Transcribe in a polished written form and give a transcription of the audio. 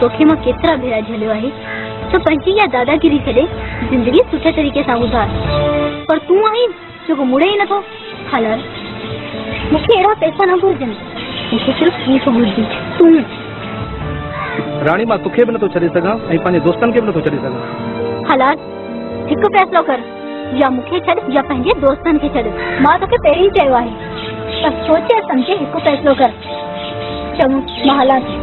तोखे मां केतिरा भेरा झलियो आहे तो पंहिंजी या दादागिरी छॾे जिंदगी सुठे तरीके सां गुज़ार, पर तूं आहीं जेको मुड़े ई नथो। हलर मूंखे अहिड़ा पैसा न घुर्जनि, मूंखे सिर्फ़ तूं घुर्जी। तूं राणी मां तोखे बि नथो छॾे सघां ऐं पंहिंजे दोस्तनि खे बि नथो छॾे सघां। हलर हिकु फ़ैसिलो कर, या मूंखे छॾ या पंहिंजे दोस्तनि खे छॾ। मां तोखे पहिरीं चयो आहे, पर सोचे सम्झे हिकु फ़ैसिलो कर। चङो मां हलां थी।